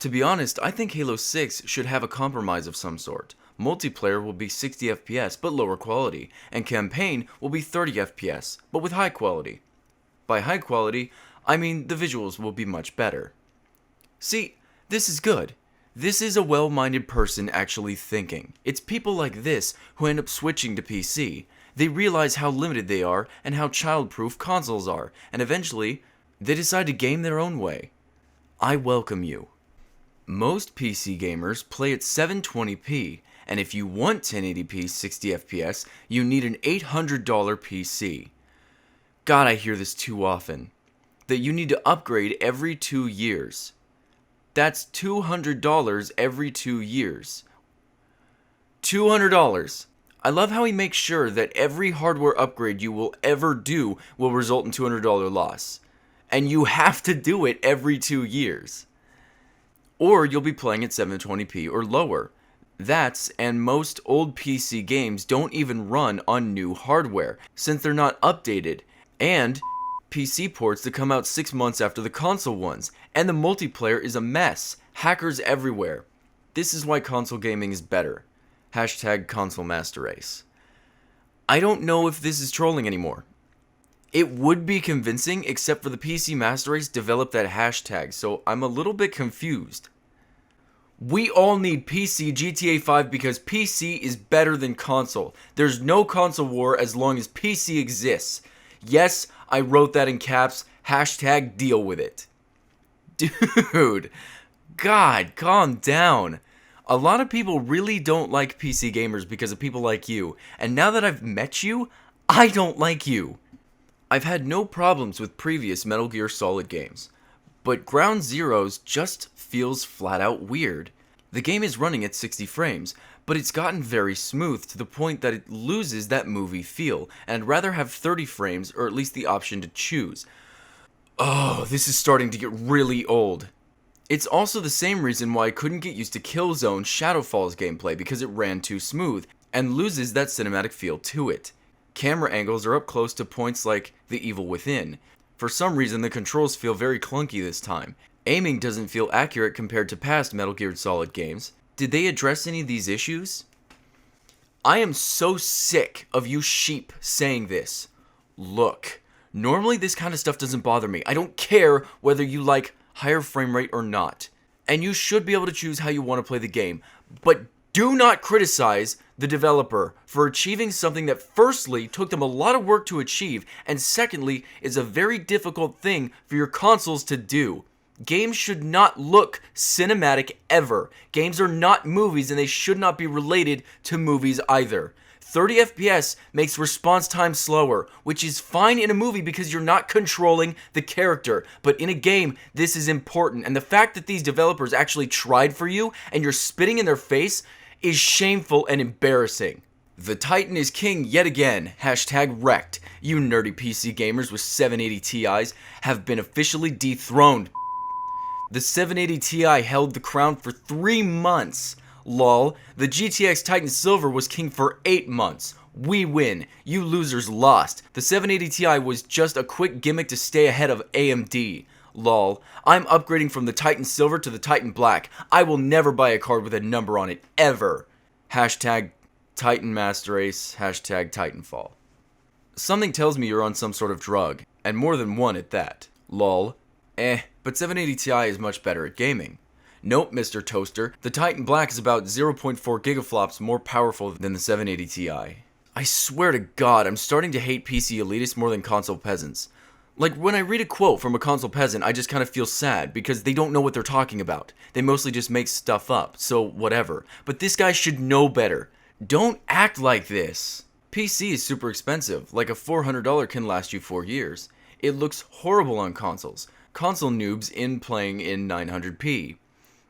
To be honest, I think Halo 6 should have a compromise of some sort. Multiplayer will be 60 FPS but lower quality, and campaign will be 30 FPS but with high quality. By high quality, I mean the visuals will be much better. See, this is good. This is a well-minded person actually thinking. It's people like this who end up switching to PC. They realize how limited they are and how child-proof consoles are, and eventually, they decide to game their own way. I welcome you. Most PC gamers play at 720p, and if you want 1080p 60 FPS, you need an $800 PC. God, I hear this too often. That you need to upgrade every 2 years. That's $200 every 2 years. $200. I love how he makes sure that every hardware upgrade you will ever do will result in $200 loss. And you have to do it every 2 years. Or you'll be playing at 720p or lower. And most old PC games don't even run on new hardware, since they're not updated, and PC ports that come out 6 months after the console ones, and the multiplayer is a mess, hackers everywhere. This is why console gaming is better. Hashtag console master race. I don't know if this is trolling anymore. It would be convincing, except for the PC Master Race developed that hashtag, so I'm a little bit confused. We all need PC GTA 5 because PC is better than console. There's no console war as long as PC exists. Yes, I wrote that in caps, hashtag deal with it. Dude, God, calm down. A lot of people really don't like PC gamers because of people like you, and now that I've met you, I don't like you. I've had no problems with previous Metal Gear Solid games, but Ground Zeroes just feels flat out weird. The game is running at 60 frames, but it's gotten very smooth to the point that it loses that movie feel, and I'd rather have 30 frames or at least the option to choose. Oh, this is starting to get really old. It's also the same reason why I couldn't get used to Killzone Shadowfall's gameplay because it ran too smooth, and loses that cinematic feel to it. Camera angles are up close to points like The Evil Within. For some reason, the controls feel very clunky this time. Aiming doesn't feel accurate compared to past Metal Gear Solid games. Did they address any of these issues? I am so sick of you sheep saying this. Look, normally this kind of stuff doesn't bother me. I don't care whether you like higher frame rate or not. And you should be able to choose how you want to play the game. But do not criticize the developer for achieving something that firstly took them a lot of work to achieve, and secondly is a very difficult thing for your consoles to do. Games should not look cinematic ever. Games are not movies and they should not be related to movies either. 30 FPS makes response time slower, which is fine in a movie because you're not controlling the character. But in a game, this is important. And the fact that these developers actually tried for you and you're spitting in their face is shameful and embarrassing. The Titan is king yet again. Hashtag wrecked. You nerdy PC gamers with 780 Ti's have been officially dethroned. The 780 Ti held the crown for 3 months. Lol, the GTX Titan Silver was king for 8 months. We win. You losers lost. The 780 Ti was just a quick gimmick to stay ahead of AMD. Lol, I'm upgrading from the Titan Silver to the Titan Black. I will never buy a card with a number on it, ever. Hashtag Titan Master Race, hashtag Titanfall. Something tells me you're on some sort of drug, and more than one at that. Lol. But 780 Ti is much better at gaming. Nope, Mr. Toaster, the Titan Black is about 0.4 gigaflops more powerful than the 780 Ti. I swear to God, I'm starting to hate PC elitists more than console peasants. Like, when I read a quote from a console peasant, I just kind of feel sad, because they don't know what they're talking about. They mostly just make stuff up, so whatever. But this guy should know better. Don't act like this. PC is super expensive, like a $400 can last you 4 years. It looks horrible on consoles. Console noobs playing in 900p.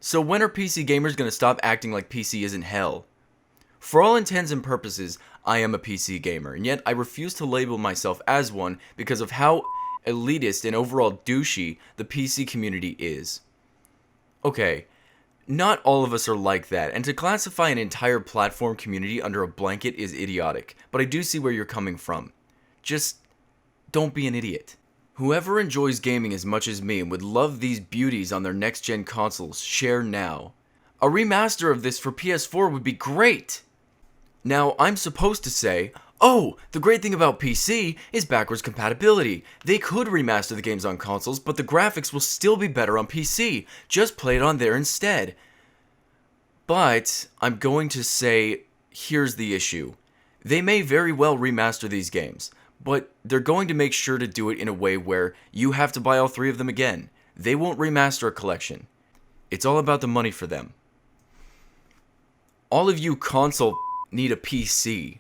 So when are PC gamers going to stop acting like PC isn't hell? For all intents and purposes, I am a PC gamer, and yet I refuse to label myself as one because of how elitist and overall douchey the PC community is. Okay, not all of us are like that, and to classify an entire platform community under a blanket is idiotic, but I do see where you're coming from. Just don't be an idiot. Whoever enjoys gaming as much as me and would love these beauties on their next-gen consoles, share now. A remaster of this for PS4 would be great! Now, I'm supposed to say, oh, the great thing about PC is backwards compatibility. They could remaster the games on consoles, but the graphics will still be better on PC. Just play it on there instead. But I'm going to say, here's the issue. They may very well remaster these games, but they're going to make sure to do it in a way where you have to buy all 3 of them again. They won't remaster a collection. It's all about the money for them. All of you console need a PC.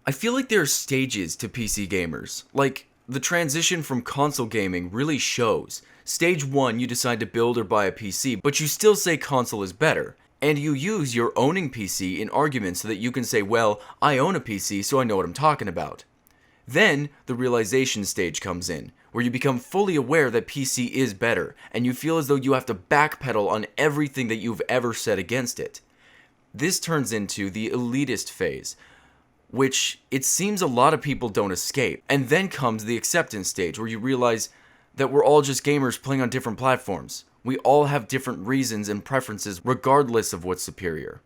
I feel like there are stages to PC gamers. Like, the transition from console gaming really shows. Stage 1, you decide to build or buy a PC, but you still say console is better. And you use your owning PC in arguments so that you can say, well, I own a PC, so I know what I'm talking about. Then, the realization stage comes in, where you become fully aware that PC is better, and you feel as though you have to backpedal on everything that you've ever said against it. This turns into the elitist phase, which it seems a lot of people don't escape. And then comes the acceptance stage, where you realize that we're all just gamers playing on different platforms. We all have different reasons and preferences regardless of what's superior.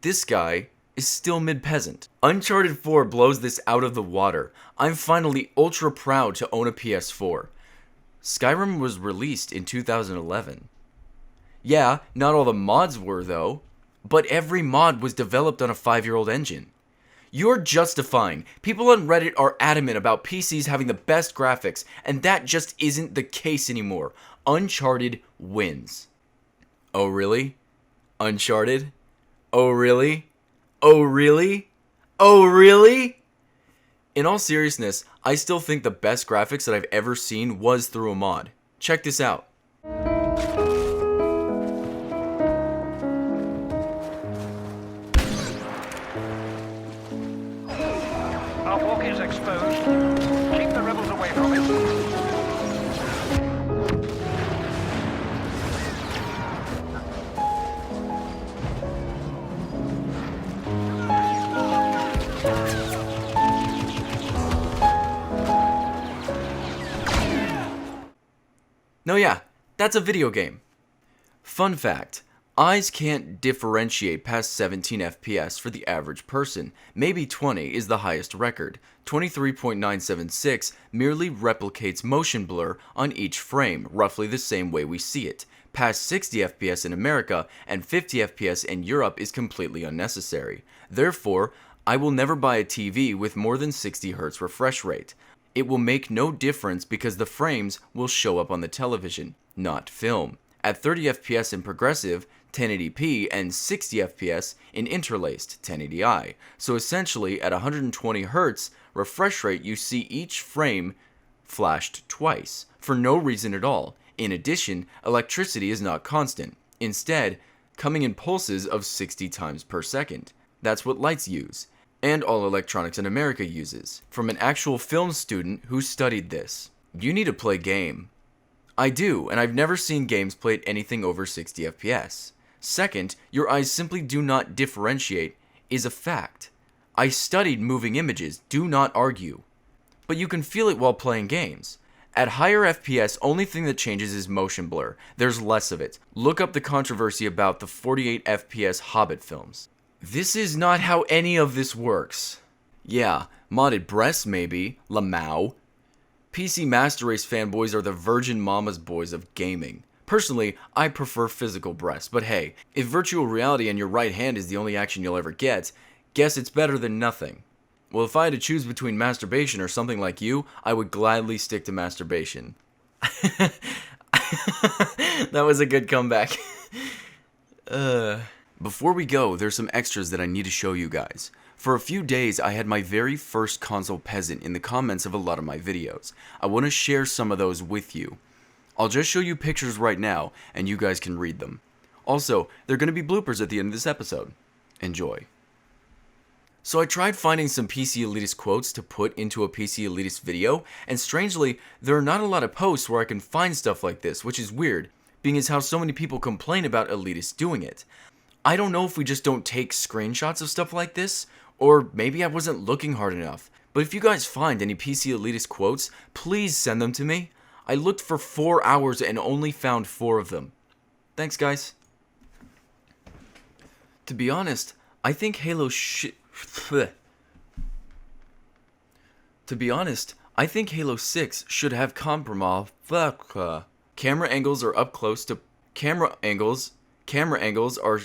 This guy is still mid-peasant. Uncharted 4 blows this out of the water. I'm finally ultra proud to own a PS4. Skyrim was released in 2011. Yeah, not all the mods were though, but every mod was developed on a 5-year-old engine. You're justifying. People on Reddit are adamant about PCs having the best graphics, and that just isn't the case anymore. Uncharted wins. Oh really? Uncharted? Oh really? Oh really? Oh really? In all seriousness, I still think the best graphics that I've ever seen was through a mod. Check this out. Our walk is exposed. Keep the rebels away from it. No, yeah, that's a video game. Fun fact, eyes can't differentiate past 17 FPS for the average person. Maybe 20 is the highest record. 23.976 merely replicates motion blur on each frame, roughly the same way we see it. Past 60 FPS in America and 50 FPS in Europe is completely unnecessary. Therefore, I will never buy a TV with more than 60 Hz refresh rate. It will make no difference because the frames will show up on the television, not film. At 30 FPS in progressive, 1080p, and 60 FPS in interlaced, 1080i. So essentially, at 120 Hz refresh rate, you see each frame flashed twice, for no reason at all. In addition, electricity is not constant, instead, coming in pulses of 60 times per second. That's what lights use. And all electronics in America uses, from an actual film student who studied this. You need to play game. I do, and I've never seen games play at anything over 60 FPS. Second, your eyes simply do not differentiate is a fact. I studied moving images, do not argue. But you can feel it while playing games. At higher FPS, only thing that changes is motion blur. There's less of it. Look up the controversy about the 48 FPS Hobbit films. This is not how any of this works. Yeah, modded breasts maybe, Lamau. PC Master Race fanboys are the virgin mama's boys of gaming. Personally, I prefer physical breasts, but hey, if virtual reality in your right hand is the only action you'll ever get, guess it's better than nothing. Well, if I had to choose between masturbation or something like you, I would gladly stick to masturbation. That was a good comeback. Before we go, there's some extras that I need to show you guys. For a few days, I had my very first console peasant in the comments of a lot of my videos. I want to share some of those with you. I'll just show you pictures right now, and you guys can read them. Also, there are going to be bloopers at the end of this episode. Enjoy. So I tried finding some PC Elitist quotes to put into a PC Elitist video, and strangely, there are not a lot of posts where I can find stuff like this, which is weird, being as how so many people complain about Elitists doing it. I don't know if we just don't take screenshots of stuff like this, or maybe I wasn't looking hard enough, But if you guys find any PC elitist quotes, please send them to me. I looked for 4 hours and only found 4 of them. Thanks, guys. To be honest, I think Halo To be honest, I think Halo 6 should have camera angles are up close to camera angles are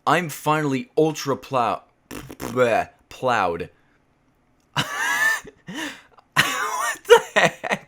I'm finally ultra plowed. What the heck?